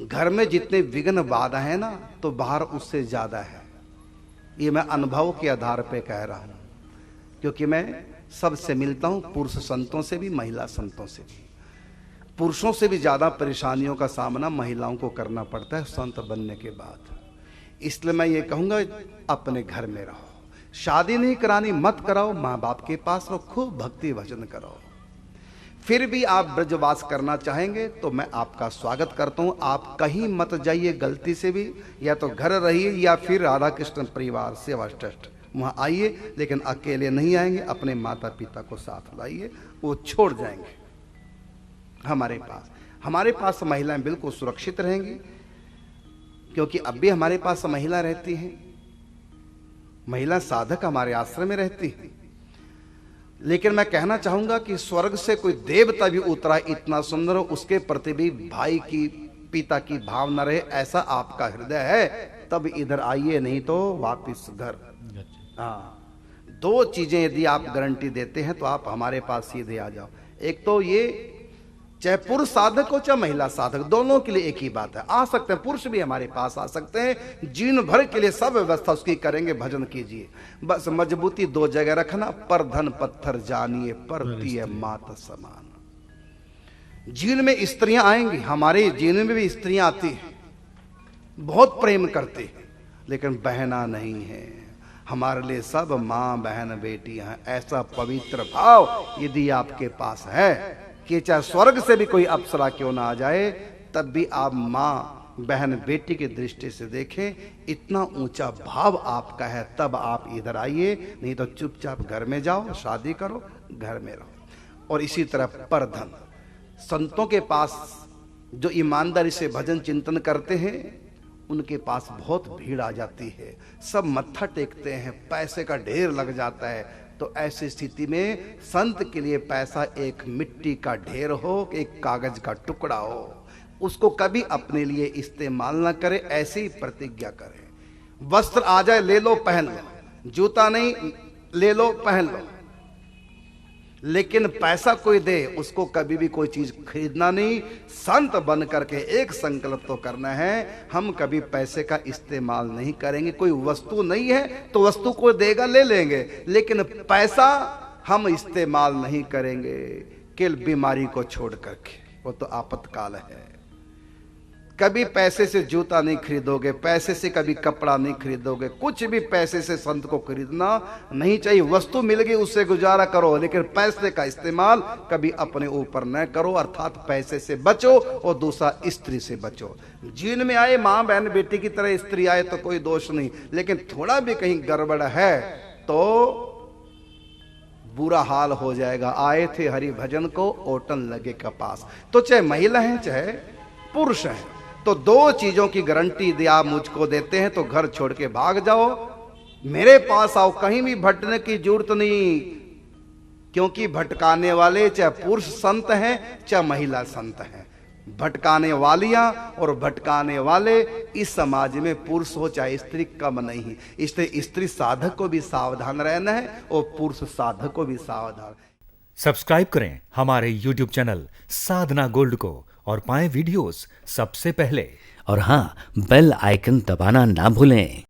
घर में जितने विघ्न बाधा है ना, तो बाहर उससे ज्यादा है। ये मैं अनुभव के आधार पे कह रहा हूं, क्योंकि मैं सबसे मिलता हूं, पुरुष संतों से भी, महिला संतों से भी। पुरुषों से भी ज्यादा परेशानियों का सामना महिलाओं को करना पड़ता है संत बनने के बाद। इसलिए मैं ये कहूंगा, अपने घर में रहो, शादी नहीं करानी मत कराओ, माँ बाप के पास रहो, खूब भक्ति भजन करो। फिर भी आप ब्रजवास करना चाहेंगे तो मैं आपका स्वागत करता हूं। आप कहीं मत जाइए गलती से भी, या तो घर रहिए या फिर राधा कृष्ण परिवार सेवा ट्रस्ट वहां आइए, लेकिन अकेले नहीं आएंगे, अपने माता पिता को साथ लाइए, वो छोड़ जाएंगे हमारे पास। हमारे पास महिलाएं बिल्कुल सुरक्षित रहेंगी, क्योंकि अब भी हमारे पास महिला रहती हैं, महिला साधक हमारे आश्रम में रहती है। लेकिन मैं कहना चाहूंगा कि स्वर्ग से कोई देवता भी उतरा इतना सुंदर हो, उसके प्रति भी भाई की, पिता की भावना रहे, ऐसा आपका हृदय है, तब इधर आइए, नहीं तो वापिस घर। हाँ, दो चीजें यदि आप गारंटी देते हैं तो आप हमारे पास सीधे आ जाओ। एक तो ये, चाहे पुरुष साधक हो चाहे महिला साधक, दोनों के लिए एक ही बात है, आ सकते हैं, पुरुष भी हमारे पास आ सकते हैं, जीवन भर के लिए सब व्यवस्था उसकी करेंगे, भजन कीजिए। बस मजबूती दो जगह रखना, पर धन पत्थर जानिए, परती है मात समान। जीवन में स्त्रियां आएंगी, हमारे जीवन में भी स्त्रियां आती हैं, बहुत प्रेम करती हैं, लेकिन बहना नहीं है। हमारे लिए सब मां बहन बेटियां हैं। ऐसा पवित्र भाव यदि आपके पास है कि चाहे स्वर्ग से भी कोई अप्सरा क्यों ना आ जाए, तब भी आप मां बहन बेटी की दृष्टि से देखें, इतना ऊंचा भाव आपका है, तब आप इधर आइए, नहीं तो चुपचाप घर में जाओ, शादी करो, घर में रहो। और इसी तरह परधन, संतों के पास जो ईमानदारी से भजन चिंतन करते हैं, उनके पास बहुत भीड़ आ जाती है, सब मत्था टेकते हैं, पैसे का ढेर लग जाता है। तो ऐसी स्थिति में संत के लिए पैसा एक मिट्टी का ढेर हो, एक कागज का टुकड़ा हो, उसको कभी अपने लिए इस्तेमाल ना करे, ऐसी ही प्रतिज्ञा करे। वस्त्र आ जाए ले लो पहन लो, जूता नहीं ले लो पहन लो, लेकिन पैसा कोई दे उसको कभी भी कोई चीज खरीदना नहीं। संत बन करके एक संकल्प तो करना है, हम कभी पैसे का इस्तेमाल नहीं करेंगे। कोई वस्तु नहीं है तो वस्तु को देगा ले लेंगे, लेकिन पैसा हम इस्तेमाल नहीं करेंगे, केवल बीमारी को छोड़ करके, वो तो आपातकाल है। कभी पैसे से जूता नहीं खरीदोगे, पैसे से कभी कपड़ा नहीं खरीदोगे, कुछ भी पैसे से संत को खरीदना नहीं चाहिए। वस्तु मिल गई उससे गुजारा करो, लेकिन पैसे का इस्तेमाल कभी अपने ऊपर न करो, अर्थात पैसे से बचो और दूसरा स्त्री से बचो। जीवन में आए माँ बहन बेटी की तरह स्त्री आए तो कोई दोष नहीं, लेकिन थोड़ा भी कहीं गड़बड़ है तो बुरा हाल हो जाएगा। आए थे हरि भजन को, ओटन लगे कपास। तो चाहे महिला है चाहे पुरुष है, तो दो चीजों की गारंटी यदि आप मुझको देते हैं तो घर छोड़ के भाग जाओ, मेरे पास आओ, कहीं भी भटकने की जरूरत नहीं। क्योंकि भटकाने वाले चाहे पुरुष संत हैं चाहे महिला संत हैं, भटकाने वालियां और भटकाने वाले इस समाज में पुरुष हो चाहे स्त्री कम नहीं। इसलिए स्त्री साधक को भी सावधान रहना है और पुरुष साधक को भी सावधान। सब्सक्राइब करें हमारे YouTube चैनल साधना गोल्ड को और पाएं वीडियोस सबसे पहले। और हाँ, बेल आइकन दबाना ना भूलें।